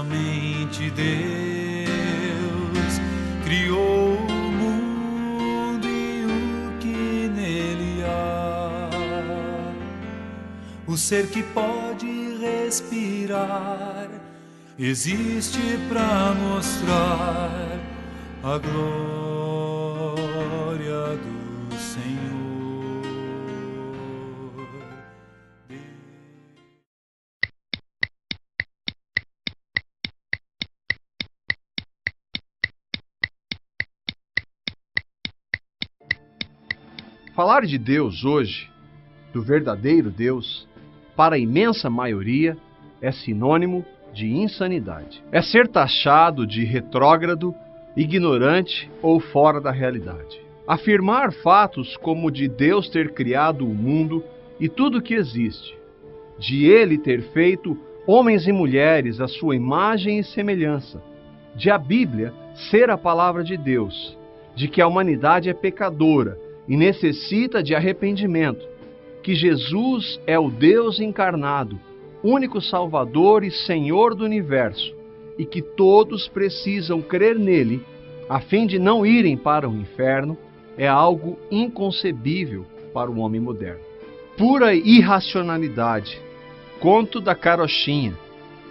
somente Deus criou o mundo e o que nele há. O ser que pode respirar existe para mostrar a glória do Senhor. Falar de Deus hoje, do verdadeiro Deus, para a imensa maioria, é sinônimo de insanidade. É ser taxado de retrógrado, ignorante ou fora da realidade. Afirmar fatos como de Deus ter criado o mundo e tudo que existe, de Ele ter feito homens e mulheres à sua imagem e semelhança, de a Bíblia ser a palavra de Deus, de que a humanidade é pecadora e necessita de arrependimento, que Jesus é o Deus encarnado, único Salvador e Senhor do universo, e que todos precisam crer nele, a fim de não irem para o inferno, é algo inconcebível para o homem moderno. Pura irracionalidade, conto da carochinha,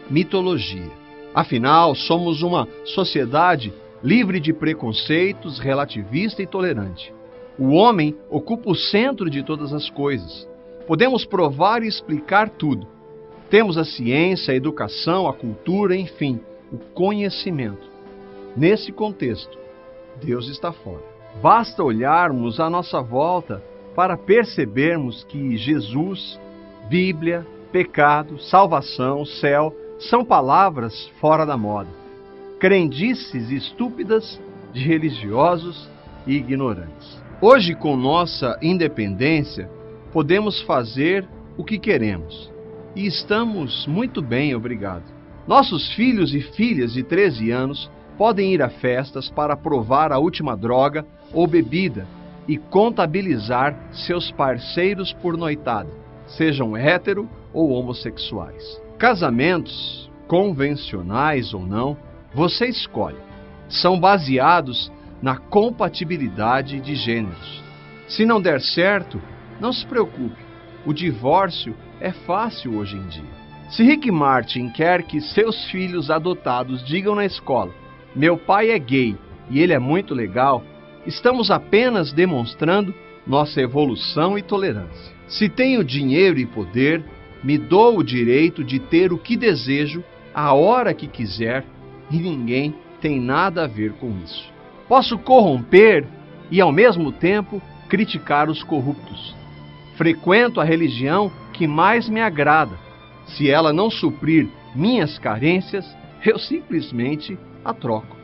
mitologia. Afinal, somos uma sociedade livre de preconceitos, relativista e tolerante. O homem ocupa o centro de todas as coisas. Podemos provar e explicar tudo. Temos a ciência, a educação, a cultura, enfim, o conhecimento. Nesse contexto, Deus está fora. Basta olharmos à nossa volta para percebermos que Jesus, Bíblia, pecado, salvação, céu, são palavras fora da moda. Crendices estúpidas de religiosos e ignorantes. Hoje, com nossa independência, podemos fazer o que queremos. E estamos muito bem, obrigado. Nossos filhos e filhas de 13 anos podem ir a festas para provar a última droga ou bebida e contabilizar seus parceiros por noitada, sejam hétero ou homossexuais. Casamentos, convencionais ou não, você escolhe. São baseados na compatibilidade de gêneros. Se não der certo, não se preocupe. O divórcio é fácil hoje em dia. Se Rick Martin quer que seus filhos adotados digam na escola: meu pai é gay e ele é muito legal, estamos apenas demonstrando nossa evolução e tolerância. Se tenho dinheiro e poder, me dou o direito de ter o que desejo, a hora que quiser, e ninguém tem nada a ver com isso. Posso corromper e, ao mesmo tempo, criticar os corruptos. Frequento a religião que mais me agrada. Se ela não suprir minhas carências, eu simplesmente a troco.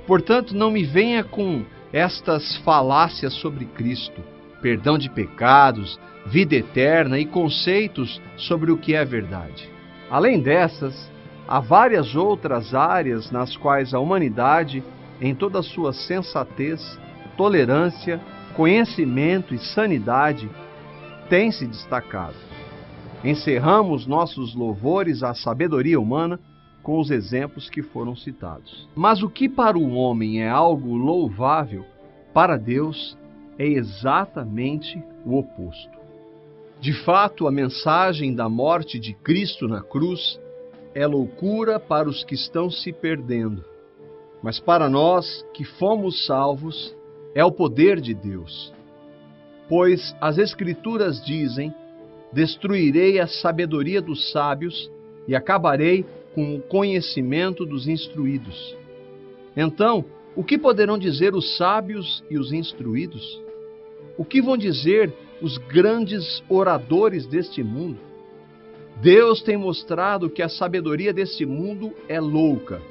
Portanto, não me venha com estas falácias sobre Cristo, perdão de pecados, vida eterna e conceitos sobre o que é verdade. Além dessas, há várias outras áreas nas quais a humanidade, em toda a sua sensatez, tolerância, conhecimento e sanidade, tem se destacado. Encerramos nossos louvores à sabedoria humana com os exemplos que foram citados. Mas o que para o homem é algo louvável, para Deus é exatamente o oposto. De fato, a mensagem da morte de Cristo na cruz é loucura para os que estão se perdendo. Mas para nós que fomos salvos, é o poder de Deus. Pois as Escrituras dizem: destruirei a sabedoria dos sábios e acabarei com o conhecimento dos instruídos. Então, o que poderão dizer os sábios e os instruídos? O que vão dizer os grandes oradores deste mundo? Deus tem mostrado que a sabedoria deste mundo é louca,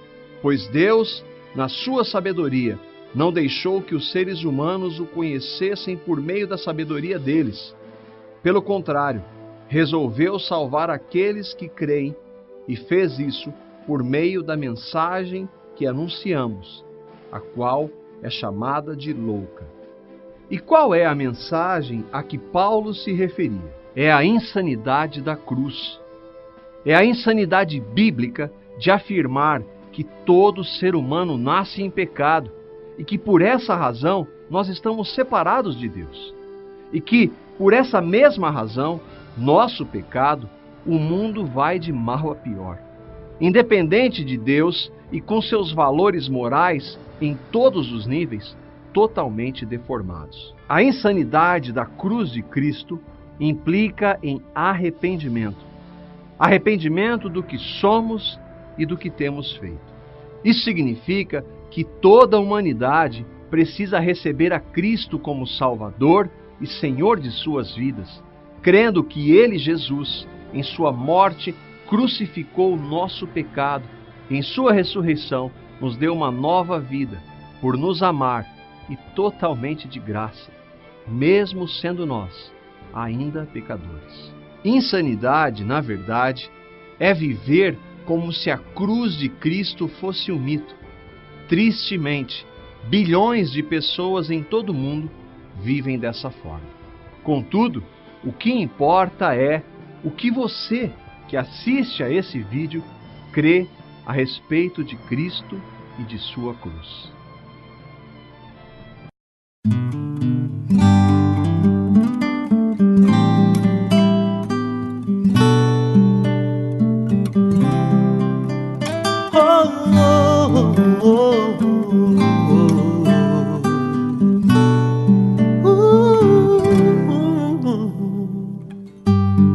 pois Deus, na sua sabedoria, não deixou que os seres humanos o conhecessem por meio da sabedoria deles. Pelo contrário, resolveu salvar aqueles que creem e fez isso por meio da mensagem que anunciamos, a qual é chamada de louca. E qual é a mensagem a que Paulo se referia? É a insanidade da cruz. É a insanidade bíblica de afirmar que todo ser humano nasce em pecado e que por essa razão nós estamos separados de Deus. E que, por essa mesma razão, nosso pecado, o mundo vai de mal a pior. Independente de Deus e com seus valores morais em todos os níveis, totalmente deformados. A insanidade da cruz de Cristo implica em arrependimento. Arrependimento do que somos e do que temos feito. Isso significa que toda a humanidade precisa receber a Cristo como Salvador e Senhor de suas vidas, crendo que Ele, Jesus, em sua morte, crucificou o nosso pecado, e em sua ressurreição nos deu uma nova vida, por nos amar e totalmente de graça, mesmo sendo nós ainda pecadores. Insanidade, na verdade, é viver como se a cruz de Cristo fosse um mito. Tristemente, bilhões de pessoas em todo o mundo vivem dessa forma. Contudo, o que importa é o que você, que assiste a esse vídeo, crê a respeito de Cristo e de sua cruz.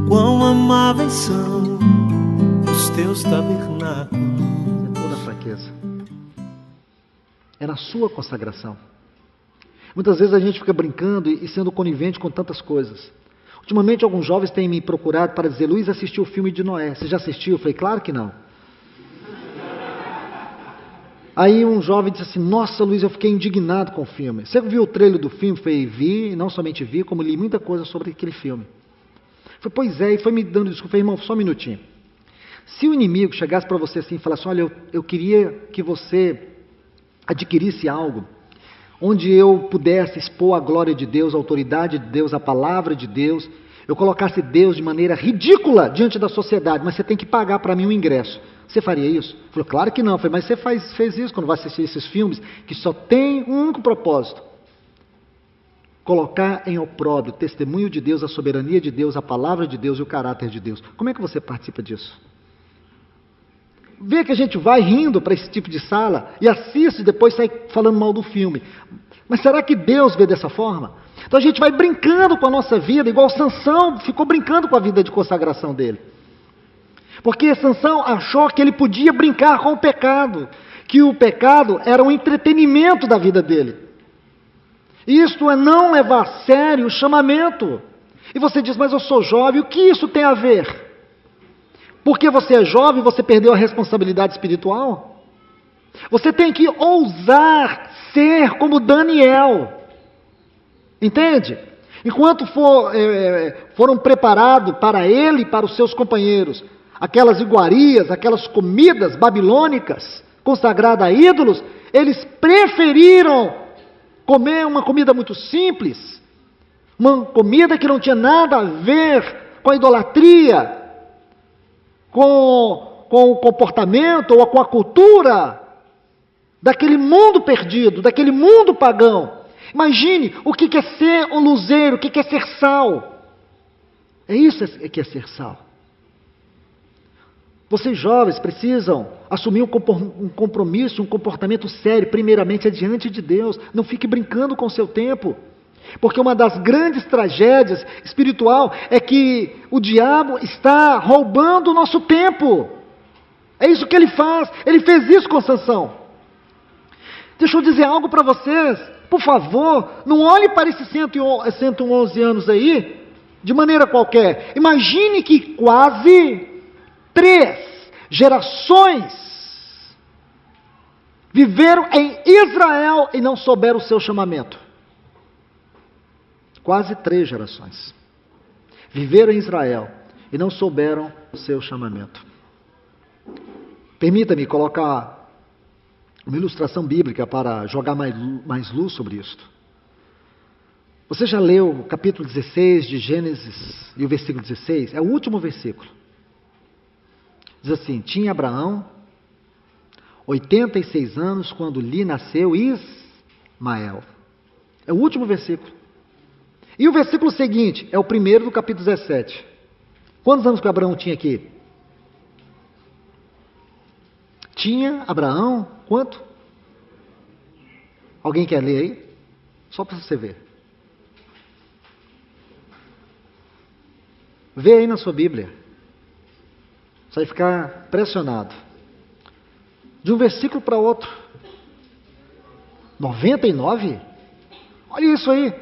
Quão amáveis são os teus tabernáculos. É toda a fraqueza. É na sua consagração. Muitas vezes a gente fica brincando e sendo conivente com tantas coisas. Ultimamente alguns jovens têm me procurado para dizer: Luiz, assistiu o filme de Noé. Você já assistiu? Eu falei: claro que não. Aí um jovem disse assim: nossa, Luiz, eu fiquei indignado com o filme. Você viu o trailer do filme? Eu falei: vi, e não somente vi, como li muita coisa sobre aquele filme. Eu falei: pois é, e foi me dando desculpa. Eu falei: irmão, só um minutinho. Se o inimigo chegasse para você assim e falasse: olha, eu queria que você adquirisse algo onde eu pudesse expor a glória de Deus, a autoridade de Deus, a palavra de Deus, eu colocasse Deus de maneira ridícula diante da sociedade, mas você tem que pagar para mim um ingresso. Você faria isso? Ele falou: claro que não. Eu falei: mas você fez isso quando vai assistir esses filmes que só tem um único propósito: colocar em opróbrio o testemunho de Deus, a soberania de Deus, a palavra de Deus e o caráter de Deus. Como é que você participa disso? Vê que a gente vai rindo para esse tipo de sala e assiste e depois sai falando mal do filme. Mas será que Deus vê dessa forma? Então a gente vai brincando com a nossa vida, igual Sansão ficou brincando com a vida de consagração dele. Porque Sansão achou que ele podia brincar com o pecado, que o pecado era um entretenimento da vida dele. Isto é não levar a sério o chamamento. E você diz: mas eu sou jovem, o que isso tem a ver? Porque você é jovem, você perdeu a responsabilidade espiritual? Você tem que ousar ser como Daniel. Entende? Enquanto foram preparados para ele e para os seus companheiros aquelas iguarias, aquelas comidas babilônicas consagradas a ídolos, eles preferiram comer uma comida muito simples, uma comida que não tinha nada a ver com a idolatria, com o comportamento ou com a cultura daquele mundo perdido, daquele mundo pagão. Imagine o que é ser um luzeiro, o que é ser sal. É isso que é ser sal. Vocês jovens precisam assumir um compromisso, um comportamento sério, primeiramente, diante de Deus. Não fique brincando com o seu tempo. Porque uma das grandes tragédias espiritual é que o diabo está roubando o nosso tempo. É isso que ele faz. Ele fez isso com Sansão. Deixa eu dizer algo para vocês. Por favor, não olhe para esses 111 anos aí de maneira qualquer. Imagine que quase 3 gerações viveram em Israel e não souberam o seu chamamento. Quase 3 gerações viveram em Israel e não souberam o seu chamamento. Permita-me colocar uma ilustração bíblica para jogar mais luz sobre isto. Você já leu o capítulo 16 de Gênesis e o versículo 16? É o último versículo. Diz assim: tinha Abraão 86 anos quando lhe nasceu Ismael. É o último versículo. E o versículo seguinte é o primeiro do capítulo 17. Quantos anos que Abraão tinha aqui? Tinha Abraão, quanto? Alguém quer ler aí? Só para você ver. Vê aí na sua Bíblia. Você vai ficar pressionado. De um versículo para outro. 99? Olha isso aí.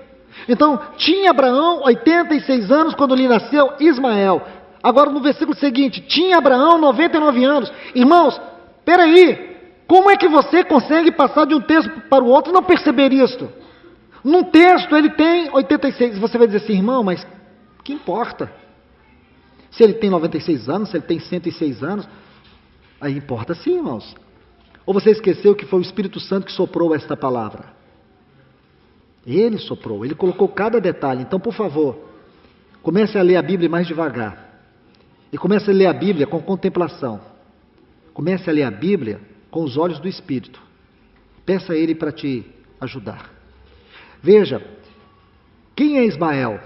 Então, tinha Abraão 86 anos quando lhe nasceu Ismael. Agora no versículo seguinte, tinha Abraão 99 anos. Irmãos, peraí, como é que você consegue passar de um texto para o outro e não perceber isto? Num texto ele tem 86, você vai dizer assim, irmão, mas que importa? Se ele tem 96 anos, se ele tem 106 anos, aí importa sim, irmãos. Ou você esqueceu que foi o Espírito Santo que soprou esta palavra? Ele soprou, ele colocou cada detalhe. Então, por favor, comece a ler a Bíblia mais devagar. E comece a ler a Bíblia com contemplação. Comece a ler a Bíblia com os olhos do Espírito. Peça a Ele para te ajudar. Veja, quem é Ismael?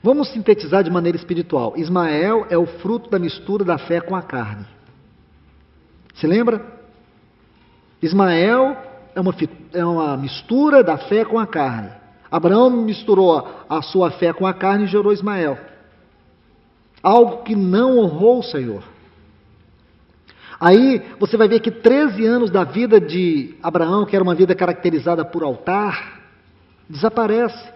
Vamos sintetizar de maneira espiritual. Ismael é o fruto da mistura da fé com a carne. Se lembra? Ismael é uma mistura da fé com a carne. Abraão misturou a sua fé com a carne e gerou Ismael. Algo que não honrou o Senhor. Aí você vai ver que 13 anos da vida de Abraão, que era uma vida caracterizada por altar, desaparece,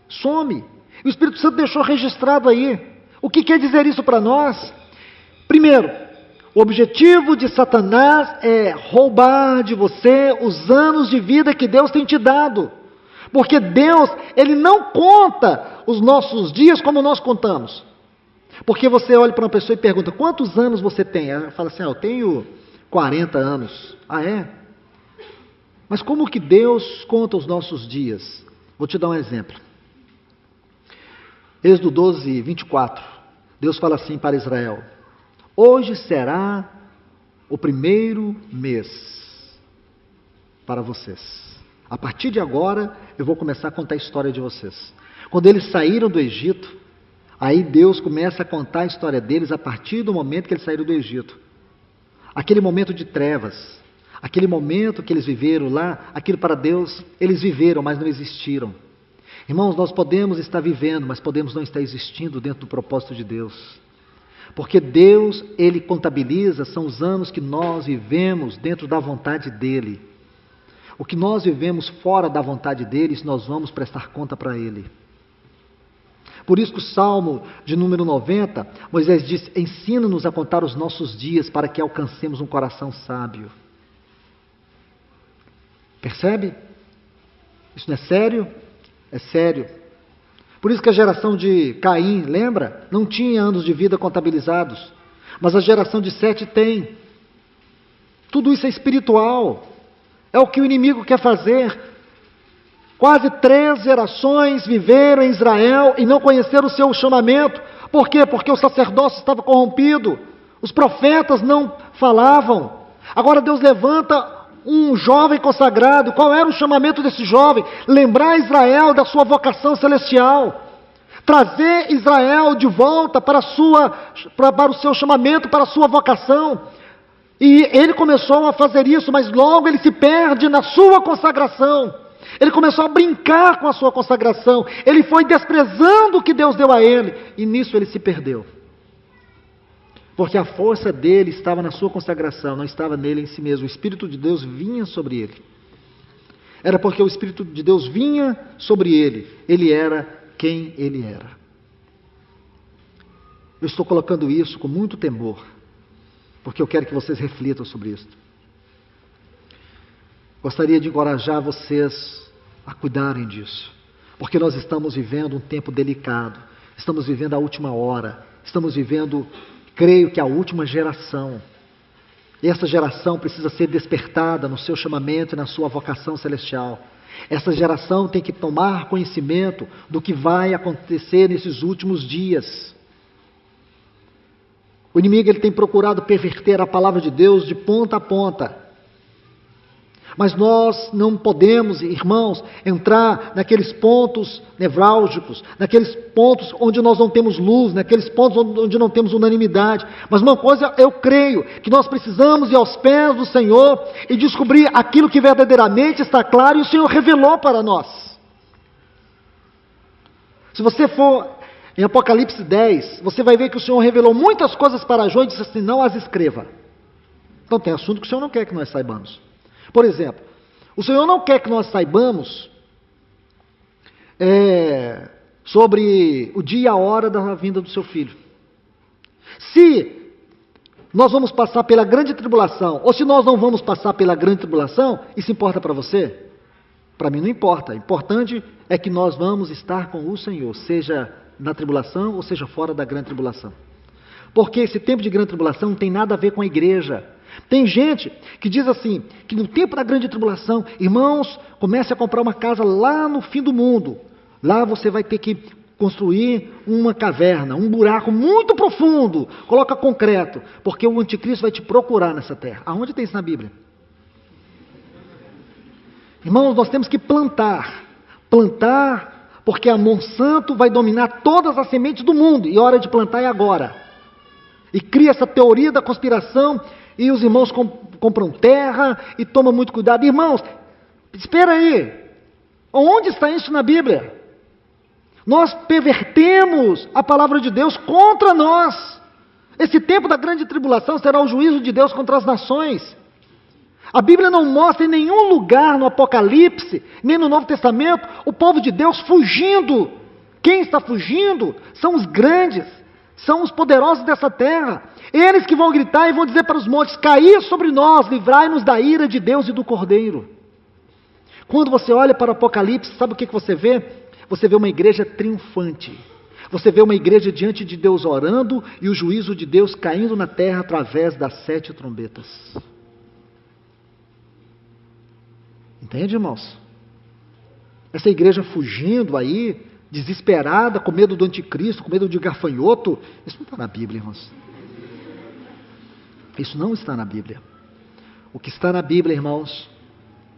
some. E o Espírito Santo deixou registrado aí. O que quer dizer isso para nós? Primeiro, o objetivo de Satanás é roubar de você os anos de vida que Deus tem te dado. Porque Deus, Ele não conta os nossos dias como nós contamos. Porque você olha para uma pessoa e pergunta, quantos anos você tem? Ela fala assim, eu tenho 40 anos. Ah, é? Mas como que Deus conta os nossos dias? Vou te dar um exemplo. Êxodo 12, 24. Deus fala assim para Israel, hoje será o primeiro mês para vocês. A partir de agora, eu vou começar a contar a história de vocês. Quando eles saíram do Egito, aí Deus começa a contar a história deles a partir do momento que eles saíram do Egito. Aquele momento de trevas, aquele momento que eles viveram lá, aquilo para Deus, eles viveram, mas não existiram. Irmãos, nós podemos estar vivendo, mas podemos não estar existindo dentro do propósito de Deus. Porque Deus, Ele contabiliza, são os anos que nós vivemos dentro da vontade dEle. O que nós vivemos fora da vontade dEle, isso nós vamos prestar conta para Ele. Por isso que o Salmo de número 90, Moisés diz, ensina-nos a contar os nossos dias para que alcancemos um coração sábio. Percebe? Isso não é sério? É sério. Por isso que a geração de Caim, lembra? Não tinha anos de vida contabilizados. Mas a geração de Sete tem. Tudo isso é espiritual. É o que o inimigo quer fazer. Quase 3 gerações viveram em Israel e não conheceram o seu chamamento. Por quê? Porque o sacerdócio estava corrompido. Os profetas não falavam. Agora Deus levanta um jovem consagrado. Qual era o chamamento desse jovem? Lembrar Israel da sua vocação celestial. Trazer Israel de volta para o seu chamamento, para a sua vocação. E ele começou a fazer isso, mas logo ele se perde na sua consagração. Ele começou a brincar com a sua consagração. Ele foi desprezando o que Deus deu a ele. E nisso ele se perdeu. Porque a força dele estava na sua consagração, não estava nele em si mesmo. O Espírito de Deus vinha sobre ele. Era porque o Espírito de Deus vinha sobre ele. Ele era quem ele era. Eu estou colocando isso com muito temor, porque eu quero que vocês reflitam sobre isso. Gostaria de encorajar vocês a cuidarem disso, porque nós estamos vivendo um tempo delicado, estamos vivendo a última hora, estamos vivendo, creio que a última geração. E essa geração precisa ser despertada no seu chamamento e na sua vocação celestial. Essa geração tem que tomar conhecimento do que vai acontecer nesses últimos dias. O inimigo ele tem procurado perverter a palavra de Deus de ponta a ponta. Mas nós não podemos, irmãos, entrar naqueles pontos nevrálgicos, naqueles pontos onde nós não temos luz, naqueles pontos onde não temos unanimidade. Mas uma coisa eu creio, que nós precisamos ir aos pés do Senhor e descobrir aquilo que verdadeiramente está claro e o Senhor revelou para nós. Se você for em Apocalipse 10, você vai ver que o Senhor revelou muitas coisas para João e disse assim, não as escreva. Então tem assunto que o Senhor não quer que nós saibamos. Por exemplo, o Senhor não quer que nós saibamos sobre o dia e a hora da vinda do seu Filho. Se nós vamos passar pela grande tribulação, ou se nós não vamos passar pela grande tribulação, isso importa para você? Para mim não importa. O importante é que nós vamos estar com o Senhor, seja na tribulação ou seja fora da grande tribulação. Porque esse tempo de grande tribulação não tem nada a ver com a igreja. Tem gente que diz assim, que no tempo da grande tribulação, irmãos, comece a comprar uma casa lá no fim do mundo. Lá você vai ter que construir uma caverna, um buraco muito profundo, coloca concreto, porque o anticristo vai te procurar nessa terra. Aonde tem isso na Bíblia? Irmãos, nós temos que plantar, porque a Monsanto vai dominar todas as sementes do mundo, e a hora de plantar é agora. E cria essa teoria da conspiração, e os irmãos compram terra e tomam muito cuidado. Irmãos, espera aí. Onde está isso na Bíblia? Nós pervertemos a palavra de Deus contra nós. Esse tempo da grande tribulação será o juízo de Deus contra as nações. A Bíblia não mostra em nenhum lugar no Apocalipse, nem no Novo Testamento, o povo de Deus fugindo. Quem está fugindo são os grandes, são os poderosos dessa terra. Eles que vão gritar e vão dizer para os montes, caí sobre nós, livrai-nos da ira de Deus e do Cordeiro. Quando você olha para o Apocalipse, sabe o que você vê? Você vê uma igreja triunfante. Você vê uma igreja diante de Deus orando e o juízo de Deus caindo na terra através das 7 trombetas. Entende, irmãos? Essa igreja fugindo aí, desesperada, com medo do anticristo, com medo de gafanhoto, isso não está na Bíblia, irmãos. Isso não está na Bíblia. O que está na Bíblia, irmãos,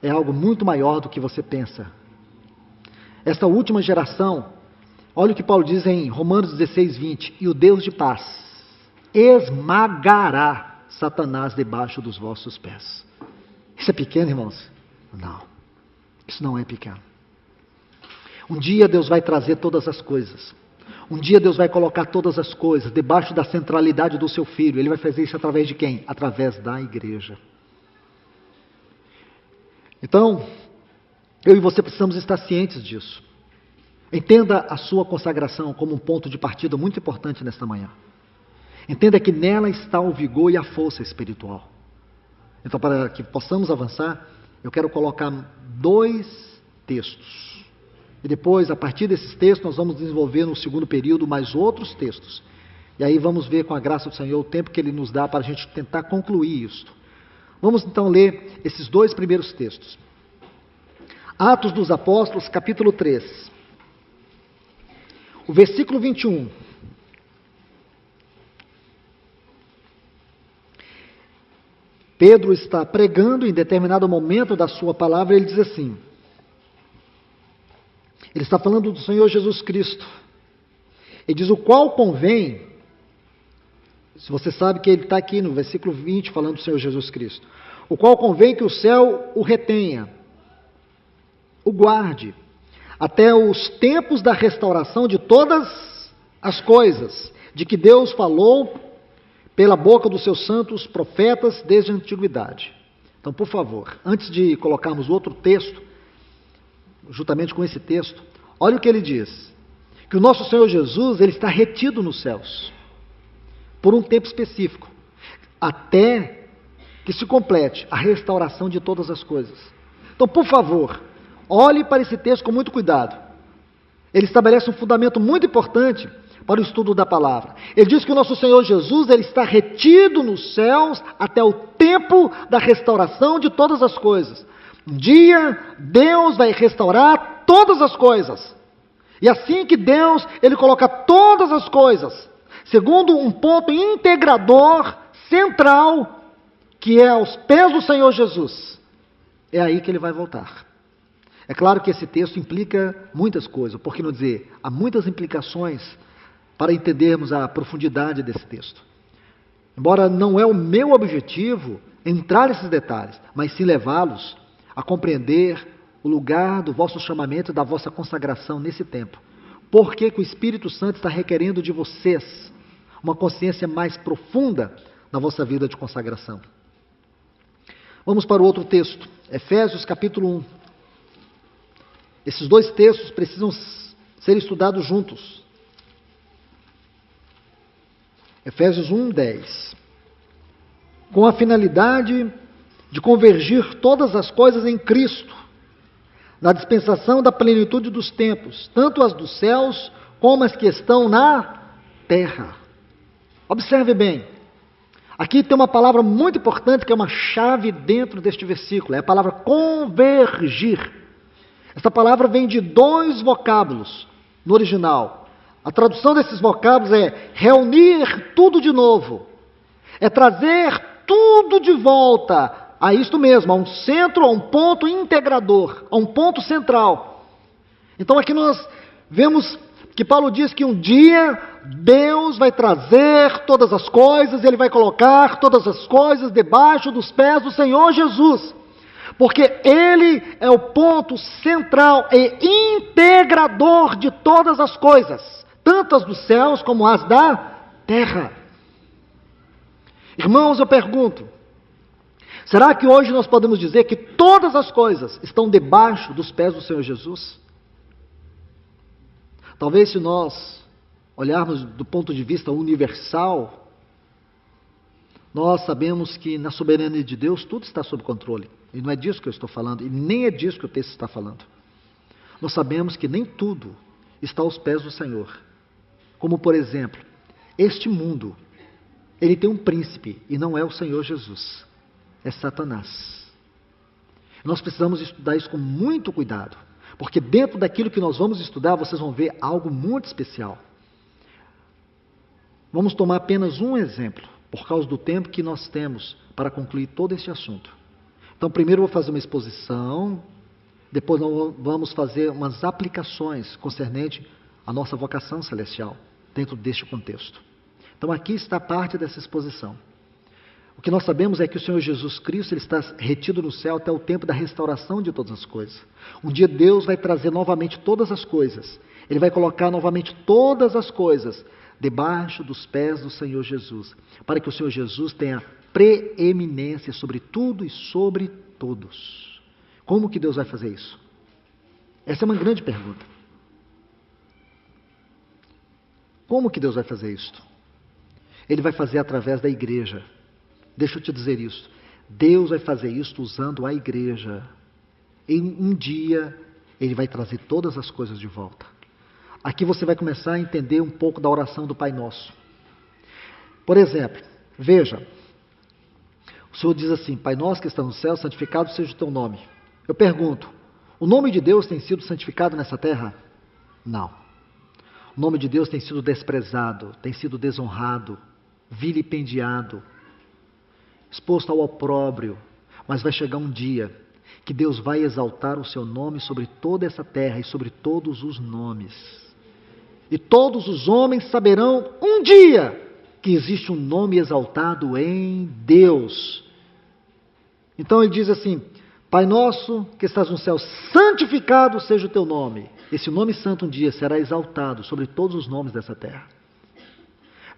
é algo muito maior do que você pensa. Esta última geração, olha o que Paulo diz em Romanos 16, 20, e o Deus de paz esmagará Satanás debaixo dos vossos pés. Isso é pequeno, irmãos? Não, isso não é pequeno. Um dia Deus vai trazer todas as coisas. Um dia Deus vai colocar todas as coisas debaixo da centralidade do seu Filho. Ele vai fazer isso através de quem? Através da igreja. Então, eu e você precisamos estar cientes disso. Entenda a sua consagração como um ponto de partida muito importante nesta manhã. Entenda que nela está o vigor e a força espiritual. Então, para que possamos avançar, eu quero colocar 2 textos. E depois, a partir desses textos, nós vamos desenvolver no segundo período mais outros textos. E aí vamos ver, com a graça do Senhor, o tempo que Ele nos dá para a gente tentar concluir isto. Vamos então ler esses 2 primeiros textos. Atos dos Apóstolos, capítulo 3. O versículo 21. Pedro está pregando em determinado momento da sua palavra, ele diz assim, ele está falando do Senhor Jesus Cristo, ele diz, o qual convém, se você sabe que ele está aqui no versículo 20, falando do Senhor Jesus Cristo, o qual convém que o céu o retenha, o guarde, até os tempos da restauração de todas as coisas, de que Deus falou pela boca dos seus santos profetas desde a antiguidade. Então, por favor, antes de colocarmos outro texto, juntamente com esse texto, olha o que ele diz, que o nosso Senhor Jesus, ele está retido nos céus, por um tempo específico, até que se complete a restauração de todas as coisas. Então, por favor, olhe para esse texto com muito cuidado. Ele estabelece um fundamento muito importante para o estudo da palavra. Ele diz que o nosso Senhor Jesus, ele está retido nos céus até o tempo da restauração de todas as coisas. Um dia, Deus vai restaurar todas as coisas. E assim que Deus, ele coloca todas as coisas, segundo um ponto integrador, central, que é aos pés do Senhor Jesus. É aí que ele vai voltar. É claro que esse texto implica muitas coisas, por que não dizer, há muitas implicações para entendermos a profundidade desse texto. Embora não é o meu objetivo entrar nesses detalhes, mas sim levá-los a compreender o lugar do vosso chamamento e da vossa consagração nesse tempo. Por que que o Espírito Santo está requerendo de vocês uma consciência mais profunda na vossa vida de consagração? Vamos para o outro texto, Efésios capítulo 1. Esses dois textos precisam ser estudados juntos. Efésios 1, 10. Com a finalidade de convergir todas as coisas em Cristo, na dispensação da plenitude dos tempos, tanto as dos céus como as que estão na terra. Observe bem, aqui tem uma palavra muito importante que é uma chave dentro deste versículo, é a palavra convergir. Essa palavra vem de dois vocábulos no original. A tradução desses vocábulos é reunir tudo de novo, é trazer tudo de volta a isto mesmo, a um centro, a um ponto integrador, a um ponto central. Então aqui nós vemos que Paulo diz que um dia Deus vai trazer todas as coisas, Ele vai colocar todas as coisas debaixo dos pés do Senhor Jesus. Porque Ele é o ponto central e integrador de todas as coisas, tanto as dos céus como as da terra. Irmãos, eu pergunto, será que hoje nós podemos dizer que todas as coisas estão debaixo dos pés do Senhor Jesus? Talvez se nós olharmos do ponto de vista universal, nós sabemos que na soberania de Deus tudo está sob controle. E não é disso que eu estou falando, e nem é disso que o texto está falando. Nós sabemos que nem tudo está aos pés do Senhor. Como, por exemplo, este mundo, ele tem um príncipe, e não é o Senhor Jesus, é Satanás. Nós precisamos estudar isso com muito cuidado, porque dentro daquilo que nós vamos estudar, vocês vão ver algo muito especial. Vamos tomar apenas um exemplo, por causa do tempo que nós temos para concluir todo este assunto. Então, primeiro eu vou fazer uma exposição, depois nós vamos fazer umas aplicações concernente à nossa vocação celestial, dentro deste contexto. Então, aqui está parte dessa exposição. O que nós sabemos é que o Senhor Jesus Cristo ele está retido no céu até o tempo da restauração de todas as coisas. Um dia Deus vai trazer novamente todas as coisas. Ele vai colocar novamente todas as coisas debaixo dos pés do Senhor Jesus, para que o Senhor Jesus tenha preeminência sobre tudo e sobre todos. Como que Deus vai fazer isso? Essa é uma grande pergunta. Como que Deus vai fazer isto? Ele vai fazer através da igreja. Deixa eu te dizer isso. Deus vai fazer isto usando a igreja. Em um dia, Ele vai trazer todas as coisas de volta. Aqui você vai começar a entender um pouco da oração do Pai Nosso. Por exemplo, veja, o Senhor diz assim, Pai Nosso que está no céu, santificado seja o teu nome. Eu pergunto, o nome de Deus tem sido santificado nessa terra? Não. O nome de Deus tem sido desprezado, tem sido desonrado, vilipendiado, exposto ao opróbrio, mas vai chegar um dia que Deus vai exaltar o seu nome sobre toda essa terra e sobre todos os nomes. E todos os homens saberão um dia que existe um nome exaltado em Deus. Então ele diz assim, Pai nosso que estás no céu, santificado seja o teu nome. Esse nome santo um dia será exaltado sobre todos os nomes dessa terra.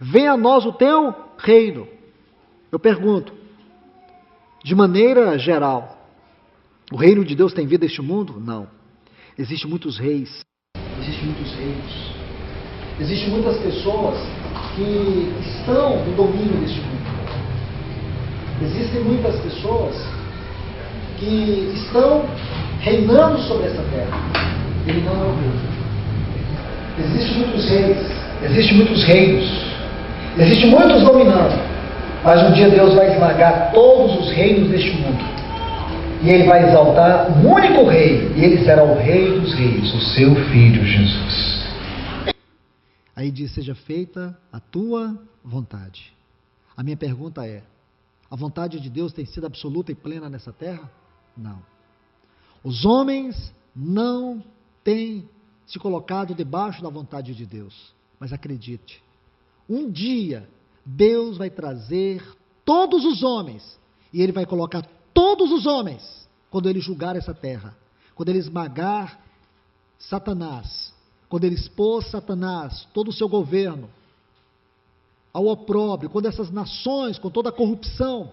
Venha a nós o teu reino. Eu pergunto, de maneira geral, o reino de Deus tem vida neste mundo? Não. Existem muitos reis. Existem muitos reinos. Existem muitas pessoas que estão no domínio deste mundo. Existem muitas pessoas que estão reinando sobre essa terra. Ele não é o rei. Existem muitos reis. Existem muitos reinos. Existem muitos dominando. Mas um dia Deus vai esmagar todos os reinos deste mundo. E Ele vai exaltar um único rei. E Ele será o Rei dos Reis, o seu Filho Jesus. Aí diz, seja feita a tua vontade. A minha pergunta é, a vontade de Deus tem sido absoluta e plena nessa terra? Não. Os homens não têm se colocado debaixo da vontade de Deus. Mas acredite, um dia Deus vai trazer todos os homens, e Ele vai colocar todos os homens, quando Ele julgar essa terra, quando Ele esmagar Satanás, quando Ele expôs Satanás, todo o seu governo, ao opróbrio, quando essas nações, com toda a corrupção,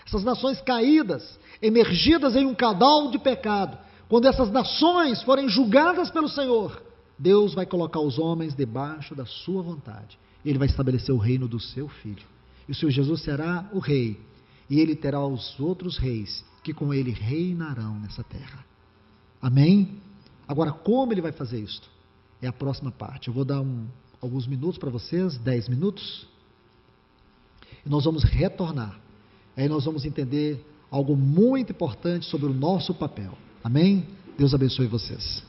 essas nações caídas, emergidas em um cadal de pecado, quando essas nações forem julgadas pelo Senhor, Deus vai colocar os homens debaixo da sua vontade. Ele vai estabelecer o reino do seu Filho. E o Senhor Jesus será o rei. E ele terá os outros reis que com ele reinarão nessa terra. Amém? Agora, como ele vai fazer isto? É a próxima parte. Eu vou dar alguns minutos para vocês, 10 minutos. E nós vamos retornar. Aí nós vamos entender algo muito importante sobre o nosso papel. Amém? Deus abençoe vocês.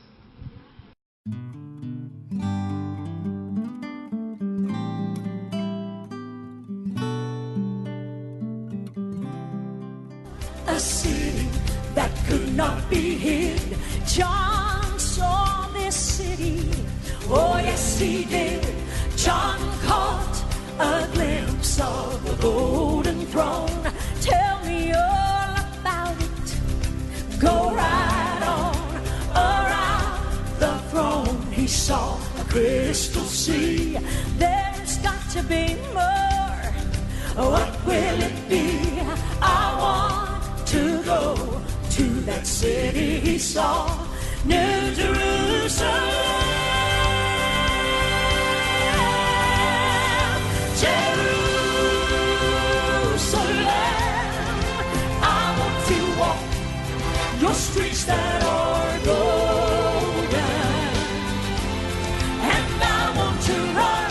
A city that could not be hid. John saw this city. Oh, yes, he did. John caught a glimpse of the golden throne. Tell me all about it. Go right on around the throne. He saw a crystal sea. There's got to be more. What will it be? I want to go to that city he saw, New Jerusalem. I want to walk your streets that are golden, and I want to run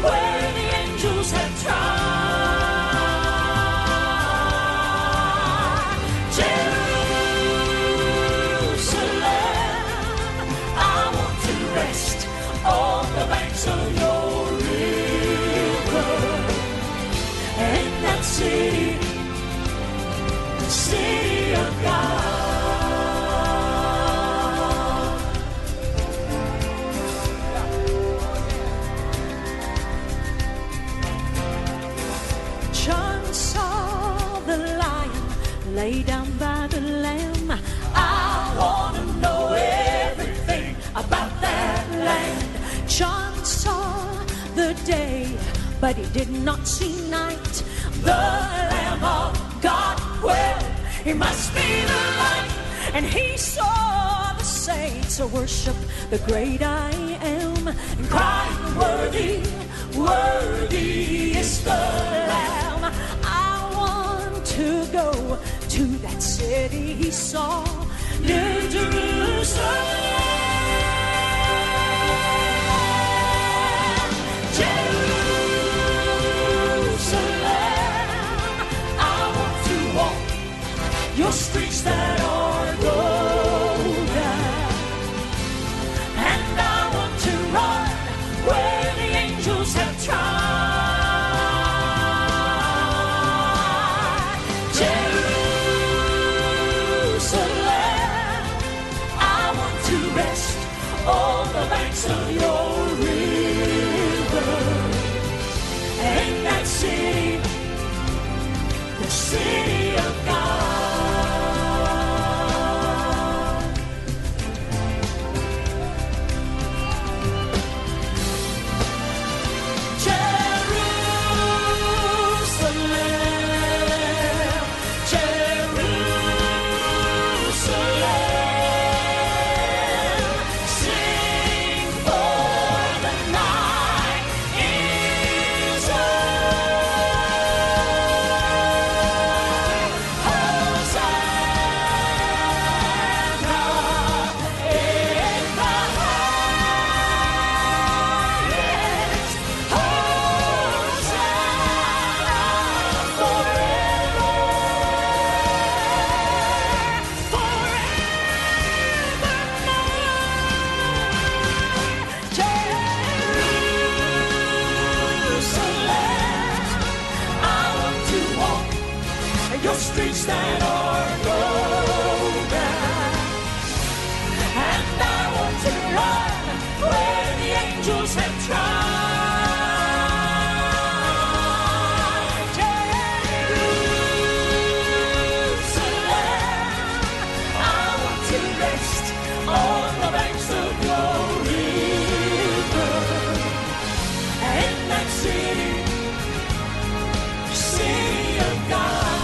where the angels have trod. On the banks of your river, and that city, the city of God. John saw the lion lay down by the lamb. I want to know everything about that land. John saw the day, but he did not see night. The Lamb of God, well, he must be the light. And he saw the saints worship the great I am, and crying, worthy, worthy is the Lamb. I want to go to that city he saw, New Jerusalem. Your streets that are golden, and I want to run where the angels have trod. Jerusalem, I want to rest on the banks of your river, and that city, the city of God. your streets that are golden. And I want to run where the angels have tried. Jerusalem, I want to rest on the banks of your river. In that city, city of God,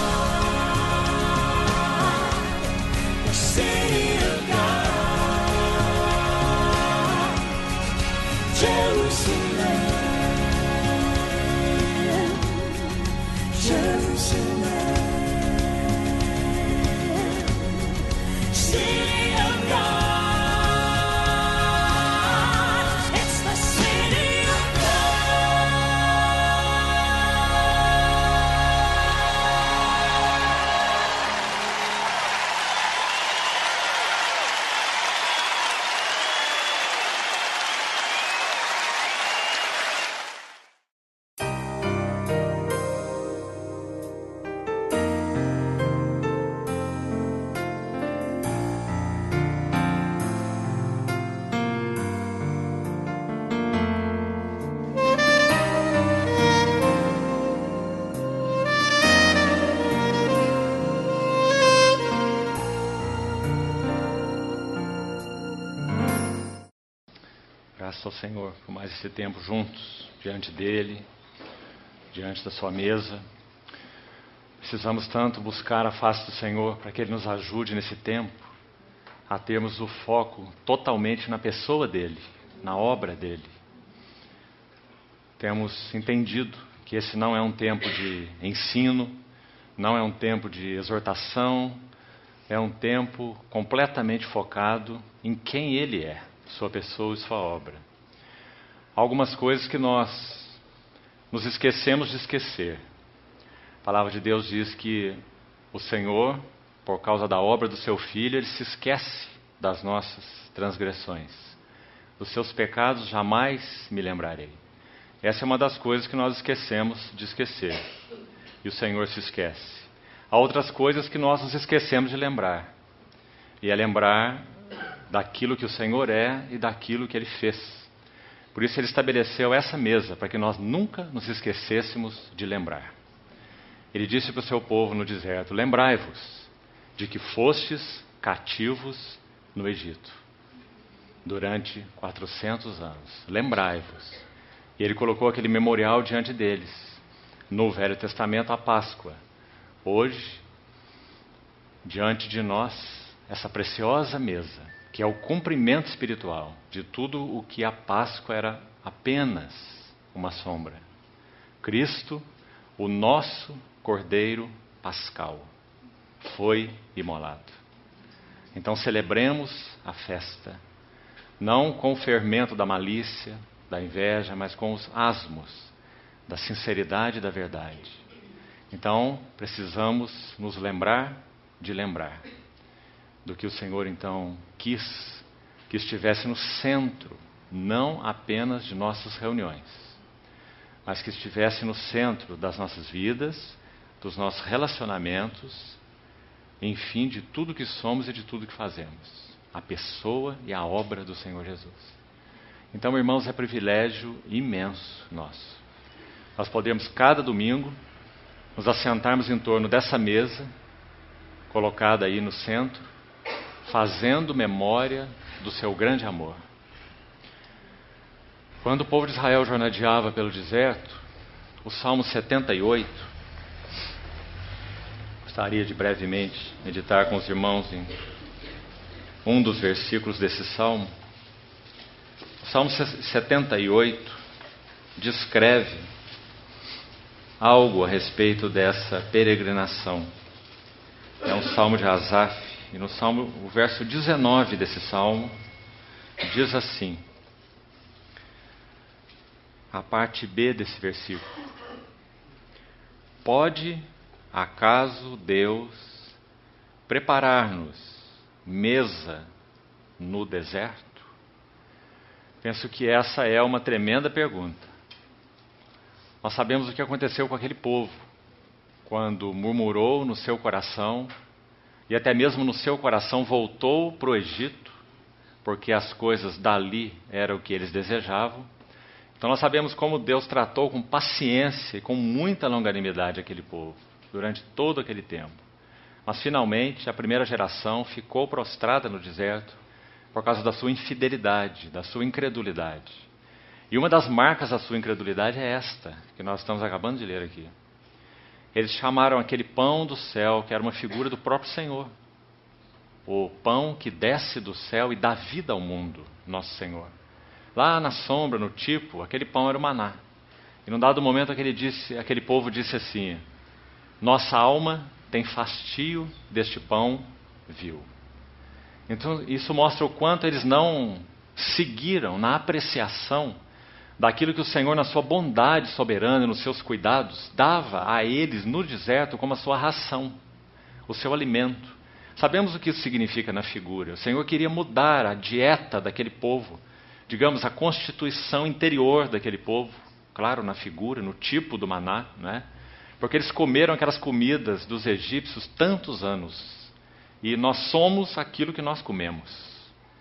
the city of God, Jerusalem, Jerusalem, city of God, it's the city of Graças ao Senhor por mais esse tempo juntos, diante dEle, diante da sua mesa. Precisamos tanto buscar a face do Senhor para que Ele nos ajude nesse tempo a termos o foco totalmente na pessoa dEle, na obra dEle. Temos entendido que esse não é um tempo de ensino, não é um tempo de exortação, é um tempo completamente focado em quem Ele é, sua pessoa e sua obra. Algumas coisas que nós nos esquecemos de esquecer. A palavra de Deus diz que o Senhor, por causa da obra do seu Filho, Ele se esquece das nossas transgressões. Dos seus pecados jamais me lembrarei. Essa é uma das coisas que nós esquecemos de esquecer. E o Senhor se esquece. Há outras coisas que nós nos esquecemos de lembrar. E é lembrar daquilo que o Senhor é e daquilo que Ele fez. Por isso Ele estabeleceu essa mesa, para que nós nunca nos esquecêssemos de lembrar. Ele disse para o seu povo no deserto: lembrai-vos de que fostes cativos no Egito durante 400 anos. Lembrai-vos. E Ele colocou aquele memorial diante deles. No Velho Testamento, a Páscoa. Hoje, diante de nós, essa preciosa mesa, que é o cumprimento espiritual de tudo o que a Páscoa era apenas uma sombra. Cristo, o nosso Cordeiro Pascal, foi imolado. Então celebremos a festa, não com o fermento da malícia, da inveja, mas com os asmos da sinceridade e da verdade. Então precisamos nos lembrar de lembrar do que o Senhor então quis que estivesse no centro, não apenas de nossas reuniões, mas que estivesse no centro das nossas vidas, dos nossos relacionamentos, enfim, de tudo que somos e de tudo que fazemos. A pessoa e a obra do Senhor Jesus. Então, irmãos, é privilégio imenso nosso. Nós podemos, cada domingo, nos assentarmos em torno dessa mesa, colocada aí no centro, fazendo memória do seu grande amor. Quando o povo de Israel jornadeava pelo deserto, o Salmo 78, gostaria de brevemente meditar com os irmãos em um dos versículos desse Salmo. O Salmo 78 descreve algo a respeito dessa peregrinação. É um Salmo de Asaf. E no Salmo, o verso 19 desse Salmo diz assim, a parte B desse versículo: pode acaso Deus preparar-nos mesa no deserto? Penso que essa é uma tremenda pergunta. Nós sabemos o que aconteceu com aquele povo quando murmurou no seu coração, e até mesmo no seu coração voltou para o Egito, porque as coisas dali eram o que eles desejavam. Então nós sabemos como Deus tratou com paciência e com muita longanimidade aquele povo, durante todo aquele tempo. Mas finalmente a primeira geração ficou prostrada no deserto por causa da sua infidelidade, da sua incredulidade. E uma das marcas da sua incredulidade é esta, que nós estamos acabando de ler aqui. Eles chamaram aquele pão do céu, que era uma figura do próprio Senhor. O pão que desce do céu e dá vida ao mundo, nosso Senhor. Lá na sombra, no tipo, aquele pão era o maná. E num dado momento aquele povo disse assim: nossa alma tem fastio deste pão vil. Então isso mostra o quanto eles não seguiram na apreciação daquilo que o Senhor, na sua bondade soberana e nos seus cuidados, dava a eles no deserto como a sua ração, o seu alimento. Sabemos o que isso significa na figura. O Senhor queria mudar a dieta daquele povo, digamos, a constituição interior daquele povo, claro, na figura, no tipo do maná, né? Porque eles comeram aquelas comidas dos egípcios tantos anos, e nós somos aquilo que nós comemos,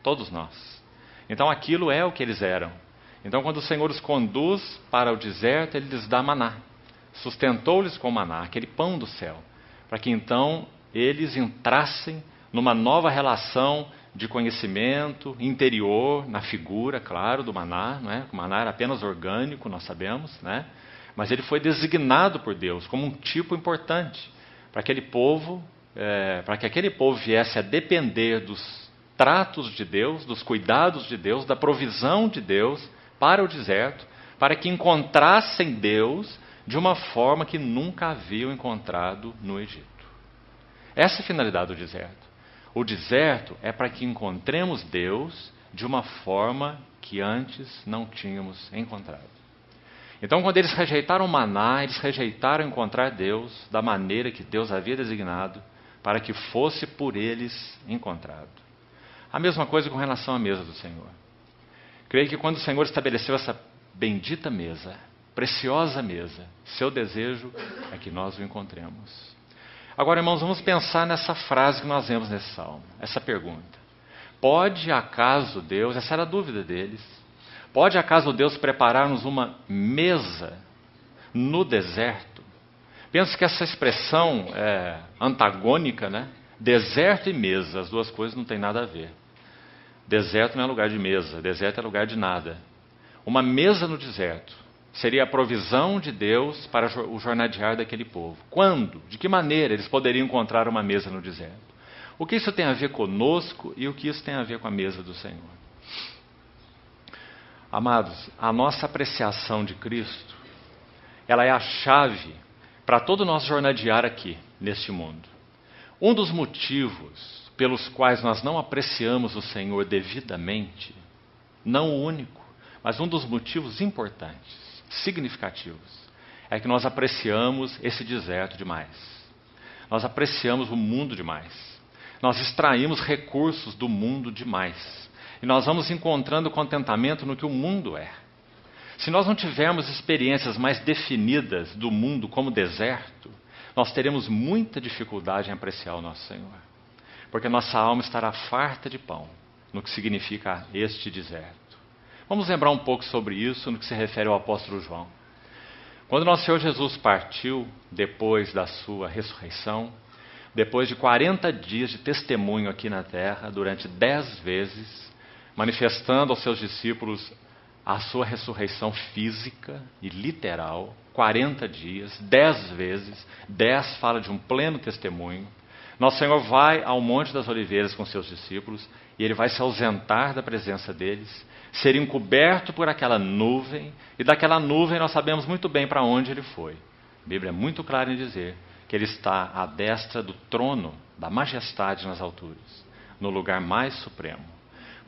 todos nós. Então aquilo é o que eles eram. Então quando o Senhor os conduz para o deserto, Ele lhes dá maná, sustentou-lhes com maná, aquele pão do céu, para que então eles entrassem numa nova relação de conhecimento interior, na figura, claro, do maná, não é? O maná era apenas orgânico, nós sabemos, né? Mas ele foi designado por Deus como um tipo importante para aquele povo, para que aquele povo viesse a depender dos tratos de Deus, dos cuidados de Deus, da provisão de Deus para o deserto, para que encontrassem Deus de uma forma que nunca haviam encontrado no Egito. Essa é a finalidade do deserto. O deserto é para que encontremos Deus de uma forma que antes não tínhamos encontrado. Então, quando eles rejeitaram o maná, eles rejeitaram encontrar Deus da maneira que Deus havia designado para que fosse por eles encontrado. A mesma coisa com relação à mesa do Senhor. Creio que quando o Senhor estabeleceu essa bendita mesa, preciosa mesa, seu desejo é que nós o encontremos. Agora, irmãos, vamos pensar nessa frase que nós vemos nesse salmo, essa pergunta. Pode acaso Deus, essa era a dúvida deles, pode acaso Deus preparar-nos uma mesa no deserto? Penso que essa expressão é antagônica, né? Deserto e mesa, as duas coisas não têm nada a ver. Deserto não é lugar de mesa, deserto é lugar de nada. Uma mesa no deserto seria a provisão de Deus para o jornadear daquele povo. Quando? De que maneira eles poderiam encontrar uma mesa no deserto? O que isso tem a ver conosco e o que isso tem a ver com a mesa do Senhor? Amados, a nossa apreciação de Cristo, ela é a chave para todo o nosso jornadear aqui, neste mundo. Um dos motivos pelos quais nós não apreciamos o Senhor devidamente, não o único, mas um dos motivos importantes, significativos, é que nós apreciamos esse deserto demais. Nós apreciamos o mundo demais. Nós extraímos recursos do mundo demais. E nós vamos encontrando contentamento no que o mundo é. Se nós não tivermos experiências mais definidas do mundo como deserto, nós teremos muita dificuldade em apreciar o nosso Senhor. Porque nossa alma estará farta de pão, no que significa este deserto. Vamos lembrar um pouco sobre isso no que se refere ao apóstolo João. Quando nosso Senhor Jesus partiu, depois da sua ressurreição, depois de 40 dias de testemunho aqui na terra, durante 10 vezes, manifestando aos seus discípulos a sua ressurreição física e literal, 40 dias, 10 vezes, 10 fala de um pleno testemunho. Nosso Senhor vai ao Monte das Oliveiras com seus discípulos e Ele vai se ausentar da presença deles, ser encoberto por aquela nuvem, e daquela nuvem nós sabemos muito bem para onde Ele foi. A Bíblia é muito clara em dizer que Ele está à destra do trono da majestade nas alturas, no lugar mais supremo.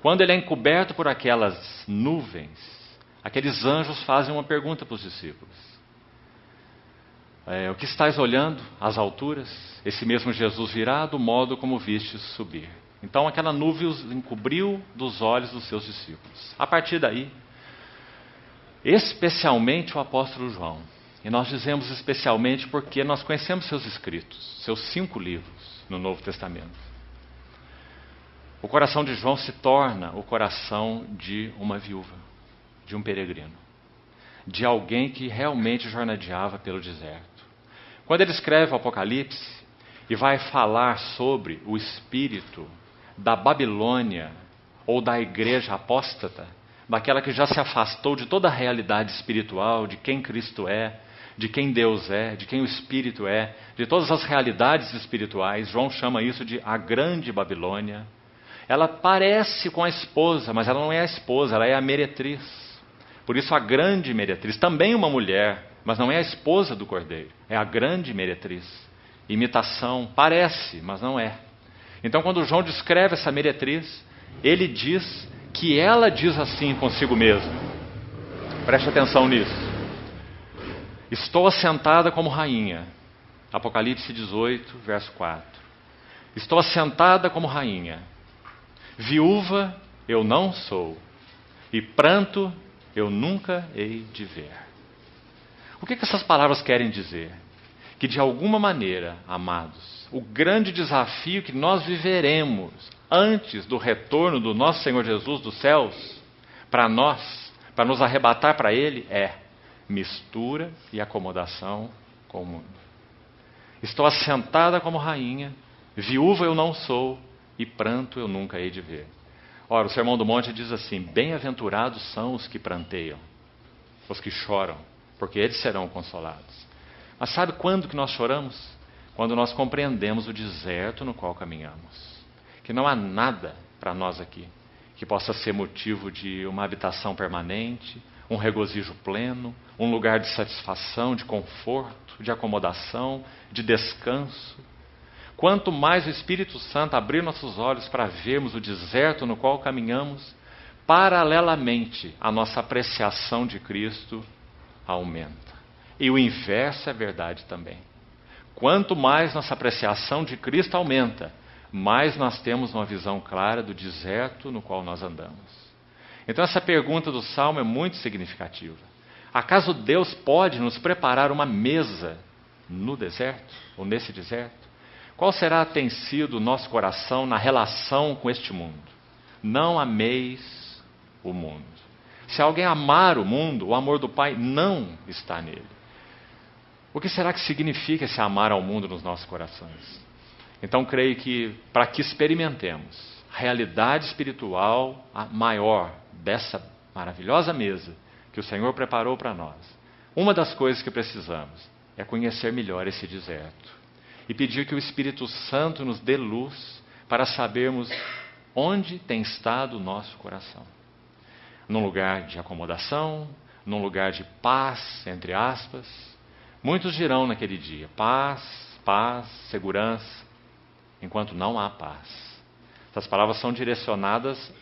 Quando Ele é encoberto por aquelas nuvens, aqueles anjos fazem uma pergunta para os discípulos. O que estáis olhando às alturas? Esse mesmo Jesus virá do modo como vistes subir. Então aquela nuvem os encobriu dos olhos dos seus discípulos. A partir daí, especialmente o apóstolo João, E nós dizemos especialmente porque nós conhecemos seus escritos, seus 5 livros no Novo Testamento. O coração de João se torna o coração de uma viúva, de um peregrino, de alguém que realmente jornadeava pelo deserto. Quando ele escreve o Apocalipse e vai falar sobre o espírito da Babilônia ou da igreja apóstata, daquela que já se afastou de toda a realidade espiritual, de quem Cristo é, de quem Deus é, de quem o Espírito é, de todas as realidades espirituais, João chama isso de a grande Babilônia. Ela parece com a esposa, mas ela não é a esposa, ela é a meretriz. Por isso a grande meretriz, também uma mulher, mas não é a esposa do cordeiro, é a grande meretriz. Imitação, parece, mas não é. Então quando João descreve essa meretriz, ele diz que ela diz assim consigo mesma. Preste atenção nisso. Estou assentada como rainha. Apocalipse 18, verso 4. Estou assentada como rainha. Viúva eu não sou, e pranto eu nunca hei de ver. O que essas palavras querem dizer? Que de alguma maneira, amados, o grande desafio que nós viveremos antes do retorno do nosso Senhor Jesus dos céus, para nós, para nos arrebatar para Ele, é mistura e acomodação com o mundo. Estou assentada como rainha, viúva eu não sou, e pranto eu nunca hei de ver. Ora, o Sermão do Monte diz assim: bem-aventurados são os que pranteiam, os que choram, porque eles serão consolados. Mas sabe quando que nós choramos? Quando nós compreendemos o deserto no qual caminhamos. Que não há nada para nós aqui que possa ser motivo de uma habitação permanente, um regozijo pleno, um lugar de satisfação, de conforto, de acomodação, de descanso. Quanto mais o Espírito Santo abrir nossos olhos para vermos o deserto no qual caminhamos, paralelamente a nossa apreciação de Cristo aumenta. E o inverso é verdade também. Quanto mais nossa apreciação de Cristo aumenta, mais nós temos uma visão clara do deserto no qual nós andamos. Então essa pergunta do Salmo é muito significativa. Acaso Deus pode nos preparar uma mesa no deserto, ou nesse deserto? Qual tem sido o nosso coração na relação com este mundo? Não ameis o mundo. Se alguém amar o mundo, o amor do Pai não está nele. O que será que significa esse amar ao mundo nos nossos corações? Então creio que para que experimentemos a realidade espiritual maior dessa maravilhosa mesa que o Senhor preparou para nós, uma das coisas que precisamos é conhecer melhor esse deserto. E pedir que o Espírito Santo nos dê luz para sabermos onde tem estado o nosso coração. Num lugar de acomodação, num lugar de paz, entre aspas. Muitos dirão naquele dia, paz, paz, segurança, enquanto não há paz. Essas palavras são direcionadas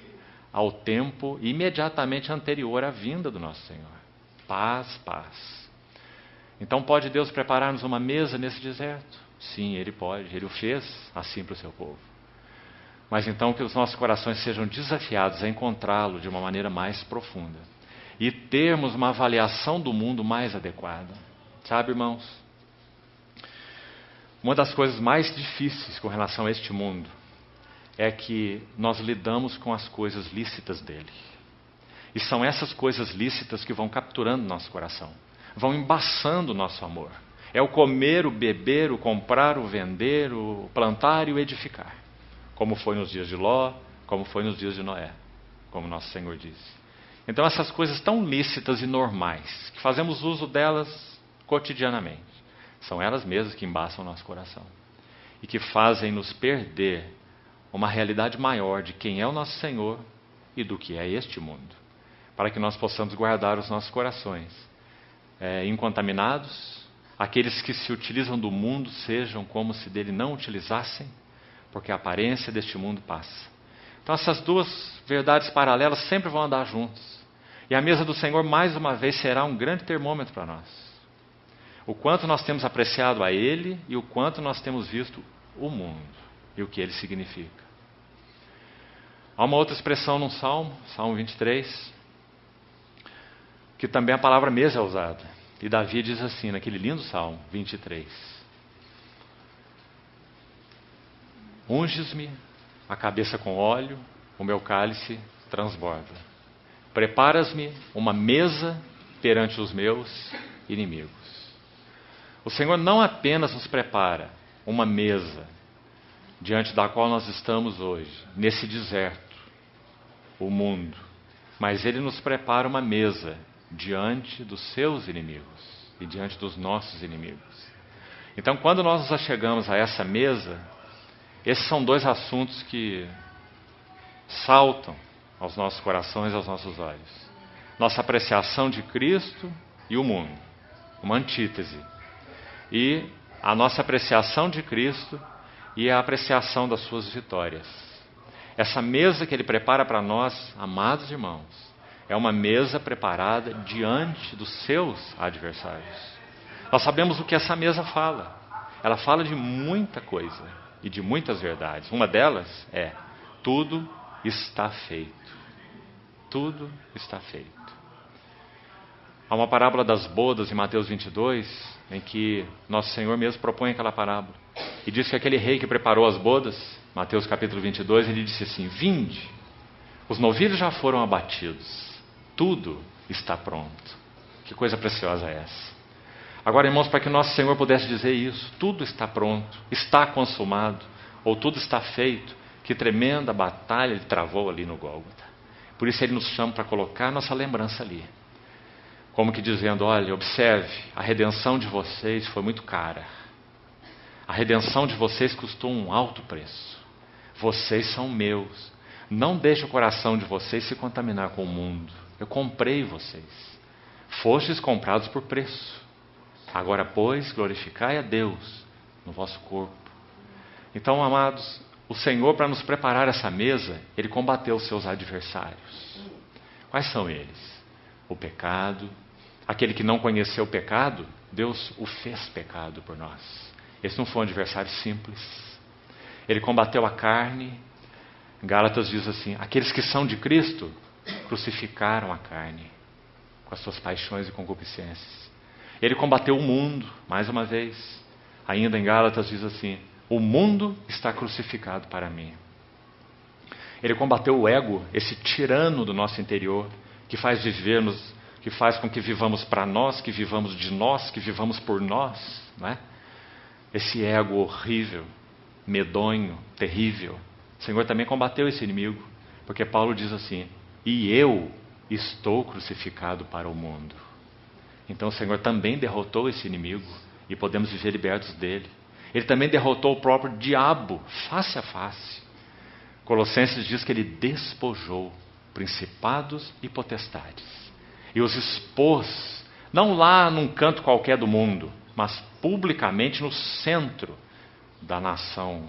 ao tempo imediatamente anterior à vinda do nosso Senhor. Paz, paz. Então pode Deus preparar-nos uma mesa nesse deserto? Sim, Ele pode, Ele o fez assim para o seu povo. Mas então que os nossos corações sejam desafiados a encontrá-lo de uma maneira mais profunda. E termos uma avaliação do mundo mais adequada. Sabe, irmãos? Uma das coisas mais difíceis com relação a este mundo é que nós lidamos com as coisas lícitas dele. E são essas coisas lícitas que vão capturando nosso coração. Vão embaçando o nosso amor. É o comer, o beber, o comprar, o vender, o plantar e o edificar. Como foi nos dias de Ló, como foi nos dias de Noé, como nosso Senhor disse. Então essas coisas tão lícitas e normais, que fazemos uso delas cotidianamente, são elas mesmas que embaçam o nosso coração. E que fazem nos perder uma realidade maior de quem é o nosso Senhor e do que é este mundo. Para que nós possamos guardar os nossos corações incontaminados. Aqueles que se utilizam do mundo sejam como se dele não utilizassem, porque a aparência deste mundo passa. Então essas duas verdades paralelas sempre vão andar juntas. E a mesa do Senhor, mais uma vez, será um grande termômetro para nós. O quanto nós temos apreciado a Ele e o quanto nós temos visto o mundo e o que ele significa. Há uma outra expressão no Salmo, Salmo 23, que também a palavra mesa é usada. E Davi diz assim, naquele lindo Salmo 23: unges-me a cabeça com óleo, o meu cálice transborda. Preparas-me uma mesa perante os meus inimigos. O Senhor não apenas nos prepara uma mesa diante da qual nós estamos hoje, nesse deserto, o mundo, mas Ele nos prepara uma mesa diante dos seus inimigos e diante dos nossos inimigos. Então, quando nós nos achegamos a essa mesa, esses são dois assuntos que saltam aos nossos corações e aos nossos olhos. Nossa apreciação de Cristo e o mundo, uma antítese. E a nossa apreciação de Cristo e a apreciação das suas vitórias. Essa mesa que Ele prepara para nós, amados irmãos, é uma mesa preparada diante dos seus adversários. Nós sabemos o que essa mesa fala. Ela fala de muita coisa e de muitas verdades. Uma delas é: tudo está feito. Tudo está feito. Há uma parábola das bodas em Mateus 22, em que Nosso Senhor mesmo propõe aquela parábola. E diz que aquele rei que preparou as bodas, Mateus capítulo 22, ele disse assim: vinde, os novilhos já foram abatidos, tudo está pronto. Que coisa preciosa é essa? Agora, irmãos, para que Nosso Senhor pudesse dizer isso, tudo está pronto, está consumado, ou tudo está feito, que tremenda batalha Ele travou ali no Gólgota. Por isso Ele nos chama para colocar nossa lembrança ali. Como que dizendo: olha, observe, a redenção de vocês foi muito cara. A redenção de vocês custou um alto preço. Vocês são meus. Não deixe o coração de vocês se contaminar com o mundo. Eu comprei vocês. Fostes comprados por preço. Agora, pois, glorificai a Deus no vosso corpo. Então, amados, o Senhor, para nos preparar essa mesa, Ele combateu os seus adversários. Quais são eles? O pecado. Aquele que não conheceu o pecado, Deus o fez pecado por nós. Esse não foi um adversário simples. Ele combateu a carne. Gálatas diz assim: aqueles que são de Cristo crucificaram a carne com as suas paixões e concupiscências. Ele combateu o mundo, mais uma vez. Ainda em Gálatas diz assim: o mundo está crucificado para mim. Ele combateu o ego, esse tirano do nosso interior, que faz com que vivamos para nós, que vivamos de nós, que vivamos por nós, não é? Esse ego horrível, medonho, terrível. O Senhor também combateu esse inimigo, porque Paulo diz assim: e eu estou crucificado para o mundo. Então o Senhor também derrotou esse inimigo e podemos viver libertos dele. Ele também derrotou o próprio diabo, face a face. Colossenses diz que ele despojou principados e potestades e os expôs, não lá num canto qualquer do mundo, mas publicamente no centro da nação,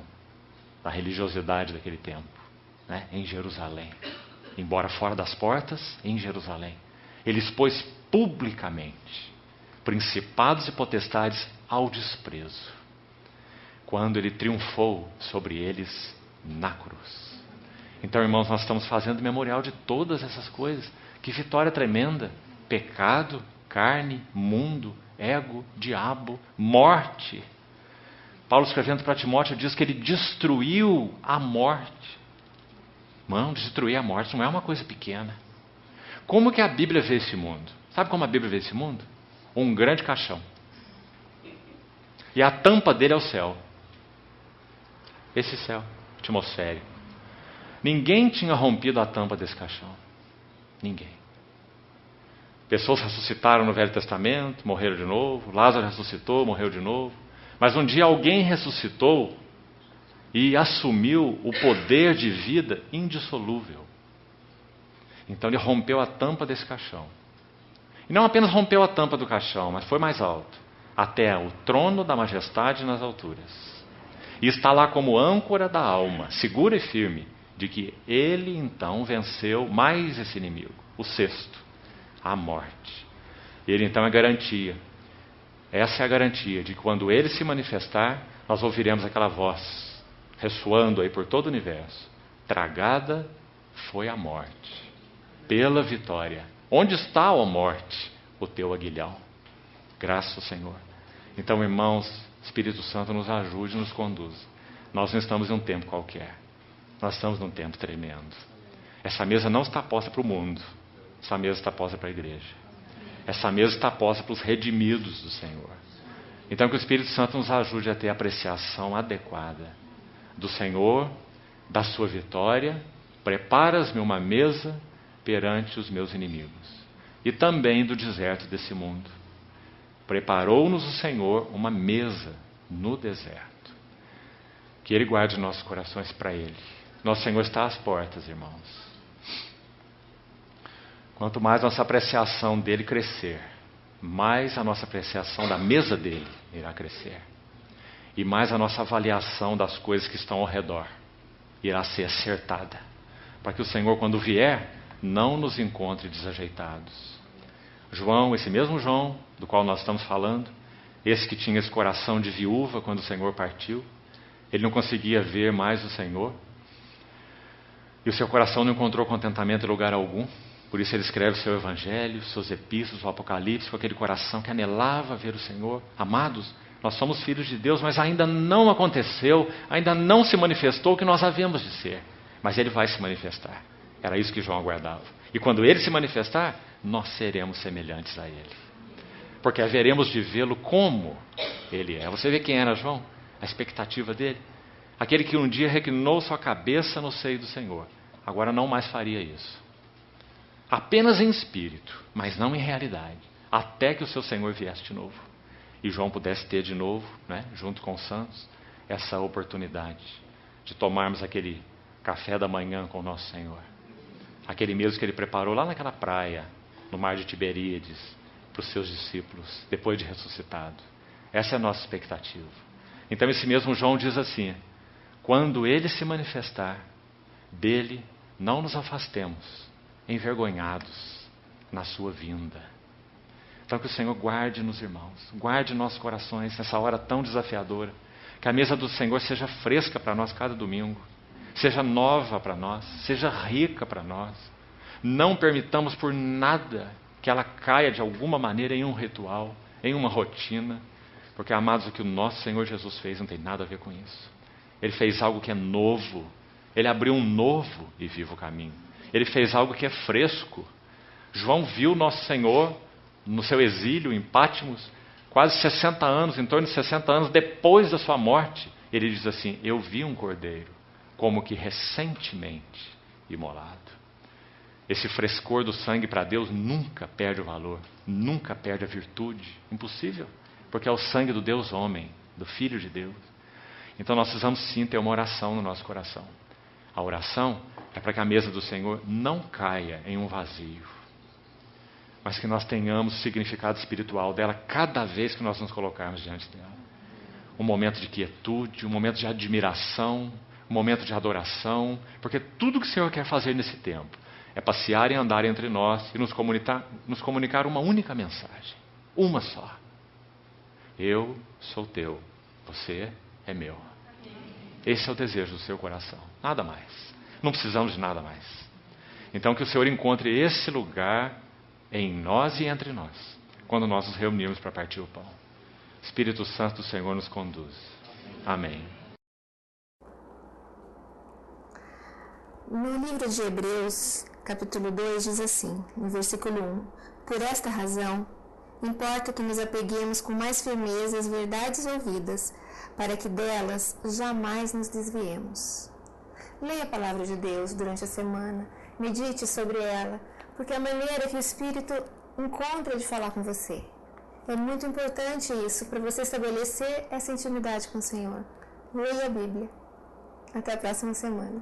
da religiosidade daquele tempo, né? Em Jerusalém. Embora fora das portas, em Jerusalém. Ele expôs publicamente principados e potestades ao desprezo, quando Ele triunfou sobre eles na cruz. Então, irmãos, nós estamos fazendo memorial de todas essas coisas. Que vitória tremenda! Pecado, carne, mundo, ego, diabo, morte. Paulo, escrevendo para Timóteo, diz que ele destruiu a morte. Mano, destruir a morte não é uma coisa pequena. Como que a Bíblia vê esse mundo? Sabe como a Bíblia vê esse mundo? Um grande caixão. E a tampa dele é o céu. Esse céu atmosférico. Ninguém tinha rompido a tampa desse caixão. Ninguém. Pessoas ressuscitaram no Velho Testamento, morreram de novo. Lázaro ressuscitou, morreu de novo. Mas um dia alguém ressuscitou e assumiu o poder de vida indissolúvel. Então ele rompeu a tampa desse caixão. E não apenas rompeu a tampa do caixão, mas foi mais alto, até o trono da majestade nas alturas. E está lá como âncora da alma, segura e firme, de que ele então venceu mais esse inimigo, o sexto, a morte. Ele então é garantia. Essa é a garantia de que quando ele se manifestar, nós ouviremos aquela voz ressoando aí por todo o universo: tragada foi a morte, pela vitória. Onde está, ó morte, o teu aguilhão? Graças ao Senhor. Então, irmãos, Espírito Santo nos ajude e nos conduza. Nós não estamos em um tempo qualquer. Nós estamos num tempo tremendo. Essa mesa não está posta para o mundo. Essa mesa está posta para a igreja. Essa mesa está posta para os redimidos do Senhor. Então, que o Espírito Santo nos ajude a ter a apreciação adequada do Senhor, da sua vitória. Preparas-me uma mesa perante os meus inimigos. E também do deserto desse mundo. Preparou-nos o Senhor uma mesa no deserto. Que Ele guarde nossos corações para Ele. Nosso Senhor está às portas, irmãos. Quanto mais nossa apreciação dEle crescer, mais a nossa apreciação da mesa dEle irá crescer. E mais a nossa avaliação das coisas que estão ao redor irá ser acertada. Para que o Senhor, quando vier, não nos encontre desajeitados. João, esse mesmo João, do qual nós estamos falando, esse que tinha esse coração de viúva quando o Senhor partiu, ele não conseguia ver mais o Senhor, e o seu coração não encontrou contentamento em lugar algum, por isso ele escreve o seu evangelho, seus epístolas, o Apocalipse, com aquele coração que anelava ver o Senhor. Amados, nós somos filhos de Deus, mas ainda não aconteceu, ainda não se manifestou o que nós havíamos de ser, mas Ele vai se manifestar. Era isso que João aguardava. E quando Ele se manifestar, nós seremos semelhantes a Ele. Porque haveremos de vê-lo como Ele é. Você vê quem era João? A expectativa dele. Aquele que um dia reclinou sua cabeça no seio do Senhor. Agora não mais faria isso. Apenas em espírito, mas não em realidade. Até que o seu Senhor viesse de novo. E João pudesse ter de novo, né, junto com os santos, essa oportunidade de tomarmos aquele café da manhã com o nosso Senhor. Aquele mesmo que Ele preparou lá naquela praia, no mar de Tiberíades, para os seus discípulos, depois de ressuscitado. Essa é a nossa expectativa. Então esse mesmo João diz assim: quando Ele se manifestar, dele não nos afastemos, envergonhados na sua vinda. Então que o Senhor guarde-nos, irmãos, guarde nossos corações nessa hora tão desafiadora. Que a mesa do Senhor seja fresca para nós cada domingo, seja nova para nós, seja rica para nós. Não permitamos por nada que ela caia de alguma maneira em um ritual, em uma rotina, porque, amados, o que o nosso Senhor Jesus fez não tem nada a ver com isso. Ele fez algo que é novo, Ele abriu um novo e vivo caminho. Ele fez algo que é fresco. João viu nosso Senhor no seu exílio em Pátimos, quase 60 anos, em torno de 60 anos depois da sua morte. Ele diz assim: eu vi um cordeiro, como que recentemente imolado. Esse frescor do sangue para Deus nunca perde o valor, nunca perde a virtude. Impossível, porque é o sangue do Deus homem, do Filho de Deus. Então nós precisamos sim ter uma oração no nosso coração. A oração é para que a mesa do Senhor não caia em um vazio, mas que nós tenhamos o significado espiritual dela cada vez que nós nos colocarmos diante dela. Um momento de quietude, um momento de admiração, um momento de adoração, porque tudo que o Senhor quer fazer nesse tempo é passear e andar entre nós e nos comunicar uma única mensagem, uma só. Eu sou teu, você é meu. Esse é o desejo do seu coração, nada mais. Não precisamos de nada mais. Então que o Senhor encontre esse lugar em nós e entre nós, quando nós nos reunirmos para partir o pão. Espírito Santo do Senhor nos conduz. Amém. No livro de Hebreus, capítulo 2, diz assim, no versículo 1: por esta razão, importa que nos apeguemos com mais firmeza às verdades ouvidas, para que delas jamais nos desviemos. Leia a palavra de Deus durante a semana, medite sobre ela, porque é a maneira que o Espírito encontra de falar com você. É muito importante isso, para você estabelecer essa intimidade com o Senhor. Leia a Bíblia. Até a próxima semana.